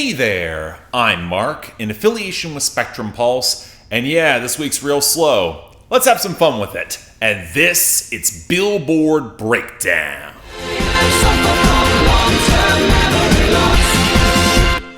Hey there, I'm Mark, in affiliation with Spectrum Pulse, and yeah, this week's real slow. Let's have some fun with it. And it's Billboard BREAKDOwn.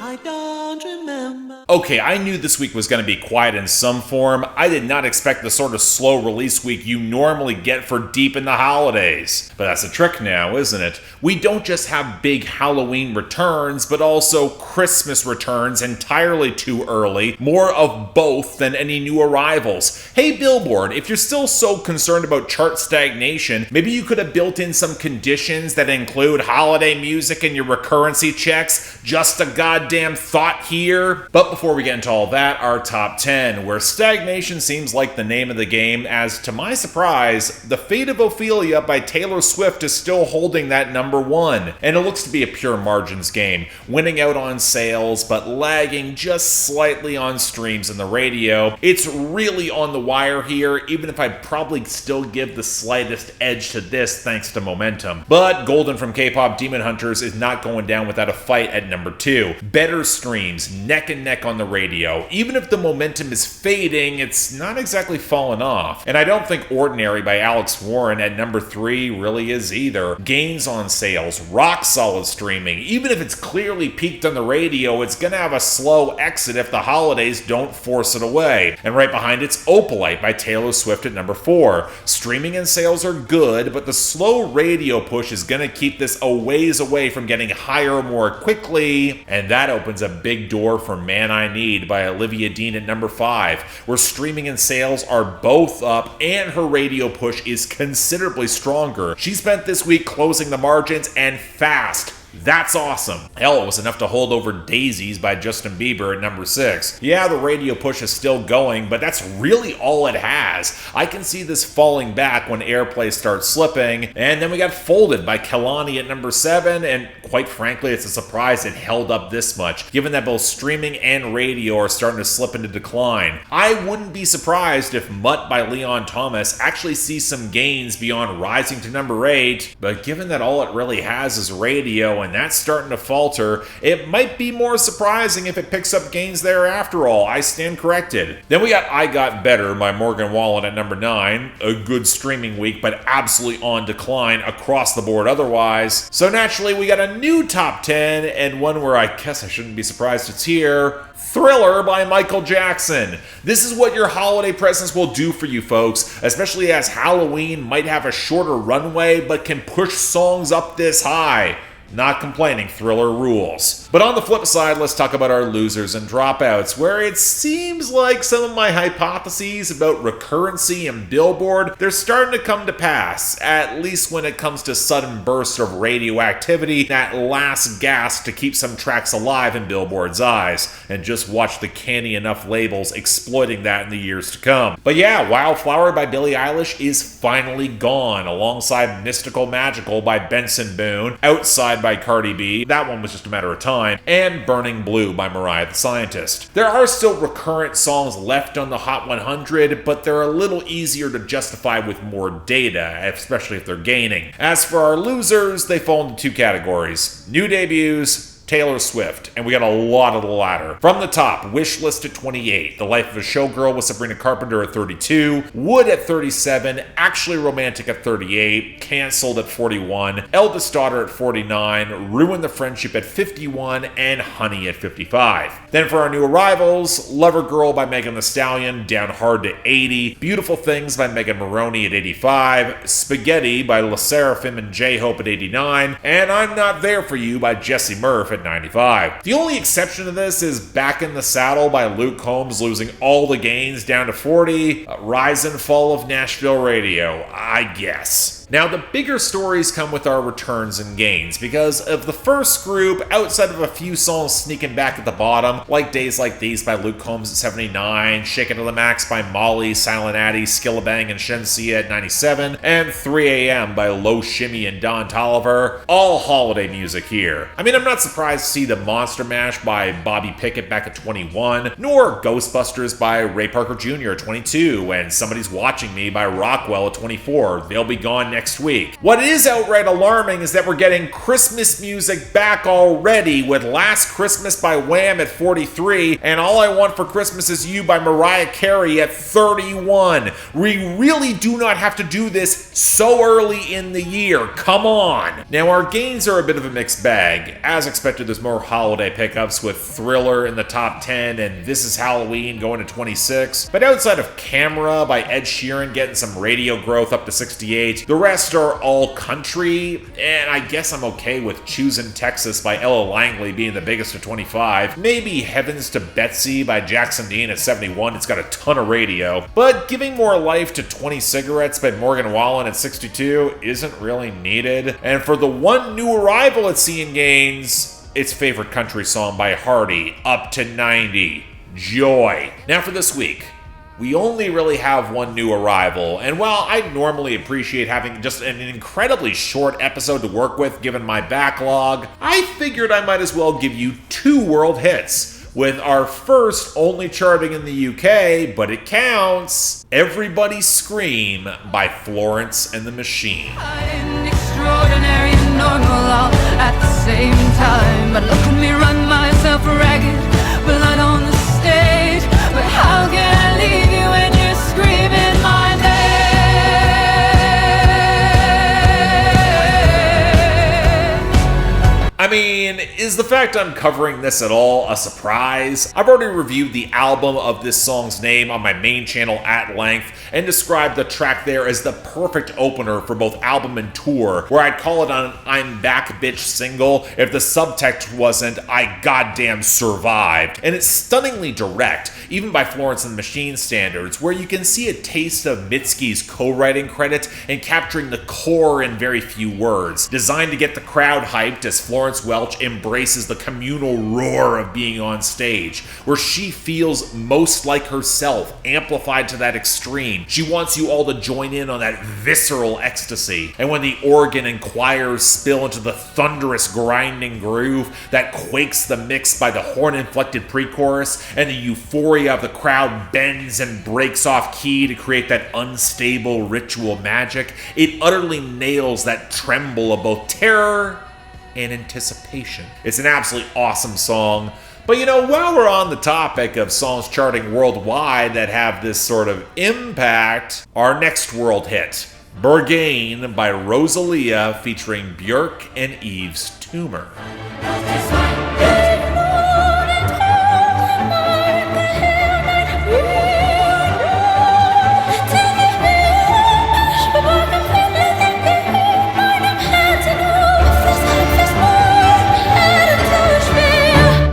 I don't remember. Okay, I knew this week was going to be quiet in some form. I did not expect the sort of slow release week you normally get for deep in the holidays. But that's a trick now, isn't it? We don't just have big Halloween returns, but also Christmas returns entirely too early. More of both than any new arrivals. Hey Billboard, if you're still so concerned about chart stagnation, maybe you could have built in some conditions that include holiday music in your recurrency checks. Just a goddamn thought here. But before we get into all that, our top 10, where stagnation seems like the name of the game, as to my surprise, The Fate of Ophelia by Taylor Swift is still holding that number 1. And it looks to be a pure margins game, winning out on sales, but lagging just slightly on streams and the radio. It's really on the wire here, even if I'd probably still give the slightest edge to this thanks to momentum. But Golden from K-Pop Demon Hunters is not going down without a fight at number 2. Better streams, neck and neck on the radio. Even if the momentum is fading, it's not exactly fallen off. And I don't think Ordinary by Alex Warren at number 3 really is either. Gains on sales, rock solid streaming. Even if it's clearly peaked on the radio, it's gonna have a slow exit if the holidays don't force it away. And right behind it's Opalite by Taylor Swift at number 4. Streaming and sales are good, but the slow radio push is gonna keep this a ways away from getting higher more quickly, and that opens a big door for Man I Need by Olivia Dean at number 5, where streaming and sales are both up and her radio push is considerably stronger. She spent this week closing the margins and fast. That's awesome. Hell, it was enough to hold over Daisies by Justin Bieber at number 6. Yeah, the radio push is still going, but that's really all it has. I can see this falling back when airplay starts slipping. And then we got Folded by Kehlani at number 7, and quite frankly, it's a surprise it held up this much, given that both streaming and radio are starting to slip into decline. I wouldn't be surprised if Mutt by Leon Thomas actually sees some gains beyond rising to number 8, but given that all it really has is radio and that's starting to falter, it might be more surprising if it picks up gains there after all. I stand corrected. Then we got I Got Better by Morgan Wallen at number 9. A good streaming week, but absolutely on decline across the board otherwise. So naturally, we got a new top 10, and one where I guess I shouldn't be surprised it's here. Thriller by Michael Jackson. This is what your holiday presents will do for you folks, especially as Halloween might have a shorter runway, but can push songs up this high. Not complaining, Thriller rules. But on the flip side, let's talk about our losers and dropouts, where it seems like some of my hypotheses about recurrency and Billboard, they're starting to come to pass, at least when it comes to sudden bursts of radioactivity, that last gasp to keep some tracks alive in Billboard's eyes, and just watch the canny enough labels exploiting that in the years to come. But yeah, Wildflower by Billie Eilish is finally gone, alongside Mystical Magical by Benson Boone, Outside by Cardi B, that one was just a matter of time, and Burning Blue by Mariah the Scientist. There are still recurrent songs left on the Hot 100, but they're a little easier to justify with more data, especially if they're gaining. As for our losers, they fall into 2 categories: new debuts, Taylor Swift, and we got a lot of the latter. From the top, Wish List at 28, The Life of a Showgirl with Sabrina Carpenter at 32, Wood at 37, Actually Romantic at 38, Cancelled at 41, Eldest Daughter at 49, Ruin the Friendship at 51, and Honey at 55. Then for our new arrivals, Lover Girl by Megan Thee Stallion down hard to 80, Beautiful Things by Megan Maroney at 85, Spaghetti by LE SSERAFIM and J-Hope at 89, and I'm Not There For You by Jessie Murph at 95. The only exception to this is Back in the Saddle by Luke Combs losing all the gains down to 40. Rise and Fall of Nashville Radio, I guess. Now, the bigger stories come with our returns and gains, because of the first group, outside of a few songs sneaking back at the bottom, like Days Like These by Luke Combs at 79, Shake It to the Max by Molly, Silent Addy, Skillabang, and Shensia at 97, and 3 AM by Low Shimmy and Don Tolliver, all holiday music here. I mean, I'm not surprised to see the Monster Mash by Bobby Pickett back at 21, nor Ghostbusters by Ray Parker Jr. at 22, and Somebody's Watching Me by Rockwell at 24. They'll be gone next week. What is outright alarming is that we're getting Christmas music back already, with Last Christmas by Wham at 43 and All I Want for Christmas Is You by Mariah Carey at 31. We really do not have to do this so early in the year. Come on. Now, our gains are a bit of a mixed bag. As expected, there's more holiday pickups, with Thriller in the top 10 and This Is Halloween going to 26. But outside of Camera by Ed Sheeran getting some radio growth up to 68, the rest are all country, and I guess I'm okay with Choosin' Texas by Ella Langley being the biggest at 25. Maybe Heavens to Betsy by Jackson Dean at 71. It's got a ton of radio. But giving more life to 20 Cigarettes by Morgan Wallen at 62 isn't really needed. And for the one new arrival at Seeing Gains, its favorite country song by Hardy up to 90. Joy. Now for this week, we only really have one new arrival, and while I normally appreciate having just an incredibly short episode to work with given my backlog, I figured I might as well give you two world hits, with our first only charting in the UK, but it counts, Everybody Scream by Florence and the Machine. I'm extraordinary and normal all at the same time, but look at me run myself ragged, blood on the stage, but how can I leave you when you're screaming my name? I mean, is the fact I'm covering this at all a surprise? I've already reviewed the album of this song's name on my main channel at length and described the track there as the perfect opener for both album and tour, where I'd call it an I'm Back Bitch single if the subtext wasn't I goddamn survived. And it's stunningly direct, even by Florence and the Machine standards, where you can see a taste of Mitski's co-writing credit and capturing the core in very few words, designed to get the crowd hyped as Florence Welch embraces the communal roar of being on stage, where she feels most like herself, amplified to that extreme. She wants you all to join in on that visceral ecstasy. And when the organ and choirs spill into the thunderous grinding groove that quakes the mix by the horn-inflected pre-chorus, and the euphoria of the crowd bends and breaks off key to create that unstable ritual magic, it utterly nails that tremble of both terror and anticipation. It's an absolutely awesome song. But you know, while we're on the topic of songs charting worldwide that have this sort of impact, our next world hit, Berghain by Rosalia featuring Bjork and Yves' Tumor.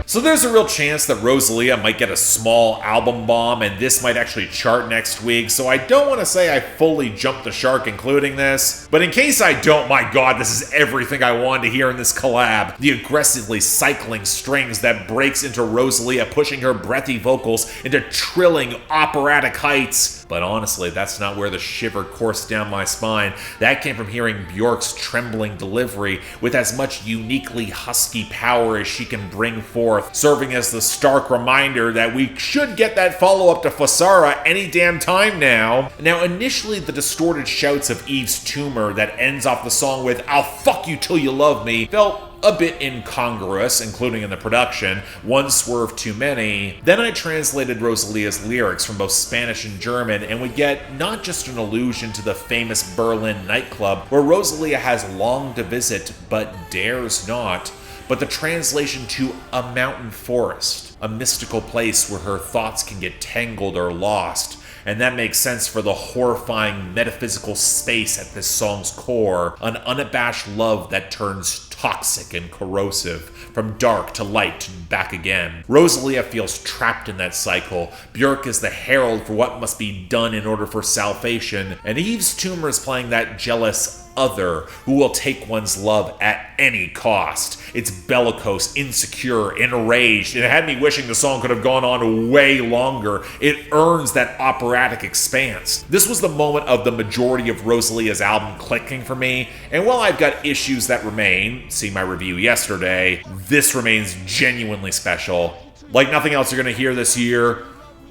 So there's a real chance that Rosalia might get a small album bomb and this might actually chart next week, so I don't want to say I fully jumped the shark including this, but in case I don't, my god, this is everything I wanted to hear in this collab. The aggressively cycling strings that breaks into Rosalia, pushing her breathy vocals into trilling operatic heights. But honestly, that's not where the shiver coursed down my spine. That came from hearing Bjork's trembling delivery with as much uniquely husky power as she can bring forth, serving as the stark reminder that we should get that follow-up to Fasara any damn time now. Now, initially, the distorted shouts of Yves' Tumor that ends off the song with "I'll fuck you till you love me" felt a bit incongruous, including in the production, one swerve too many. Then I translated Rosalia's lyrics from both Spanish and German, and we get not just an allusion to the famous Berlin nightclub where Rosalia has longed to visit but dares not, but the translation to a mountain forest, a mystical place where her thoughts can get tangled or lost. And that makes sense for the horrifying metaphysical space at this song's core, an unabashed love that turns toxic and corrosive, from dark to light and back again. Rosalia feels trapped in that cycle. Bjork is the herald for what must be done in order for salvation, and Yves' Tumor is playing that jealous other who will take one's love at any cost. It's bellicose, insecure, enraged, and it had me wishing the song could have gone on way longer. It earns that operatic expanse. This was the moment of the majority of Rosalia's album clicking for me, and while I've got issues that remain, see my review yesterday, this remains genuinely special. Like nothing else you're going to hear this year,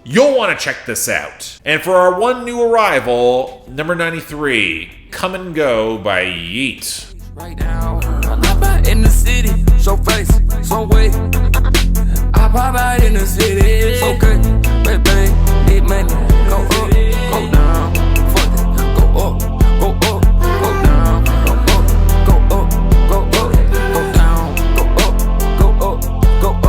you'll want to check this out. And for our one new arrival, number 93, Come and Go by Yeat. Right now, I'm not in the city, show face, so wait. I pop out in the city, okay, baby, need money, go up, go down, fuck it, go up, go up, go down, go up, go up, go up, go down, go up, go up, go up,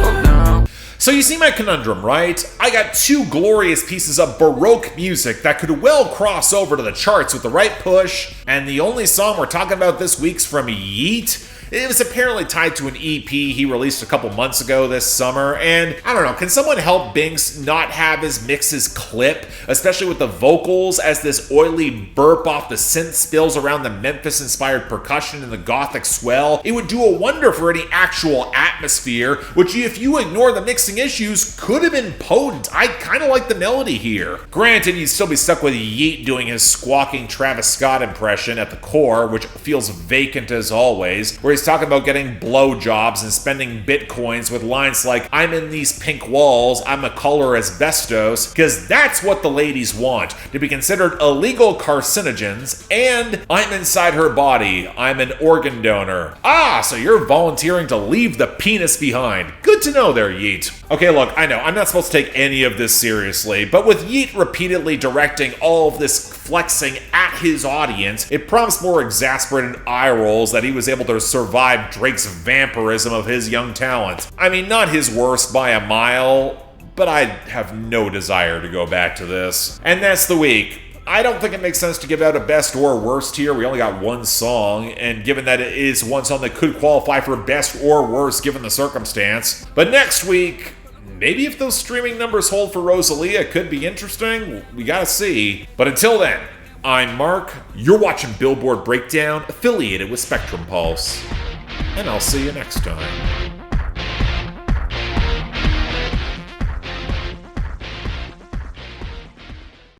go down. So you see my conundrum, right? I got two glorious pieces of Baroque music that could well cross over to the charts with the right push, and the only song we're talking about this week's from Yeat. It was apparently tied to an EP he released a couple months ago this summer, and I don't know, can someone help Binks not have his mixes clip, especially with the vocals as this oily burp off the synth spills around the Memphis-inspired percussion and the gothic swell? It would do a wonder for any actual atmosphere, which if you ignore the mixing issues, could have been potent. I kind of like the melody here. Granted, you'd still be stuck with Yeat doing his squawking Travis Scott impression at the core, which feels vacant as always, where he's talking about getting blowjobs and spending bitcoins with lines like, I'm in these pink walls, I'm a color asbestos, because that's what the ladies want, to be considered illegal carcinogens, and I'm inside her body, I'm an organ donor. Ah, so you're volunteering to leave the penis behind. Good to know there, Yeat. Okay, look, I know, I'm not supposed to take any of this seriously, but with Yeat repeatedly directing all of this flexing at his audience, it prompts more exasperated eye rolls that he was able to survive Drake's vampirism of his young talent. I mean, not his worst by a mile, but I have no desire to go back to this. And that's the week. I don't think it makes sense to give out a best or worst here. We only got one song, and given that it is one song that could qualify for best or worst given the circumstance. But next week, maybe if those streaming numbers hold for ROSALIA, it could be interesting. We gotta see. But until then, I'm Mark. You're watching Billboard Breakdown, affiliated with Spectrum Pulse. And I'll see you next time.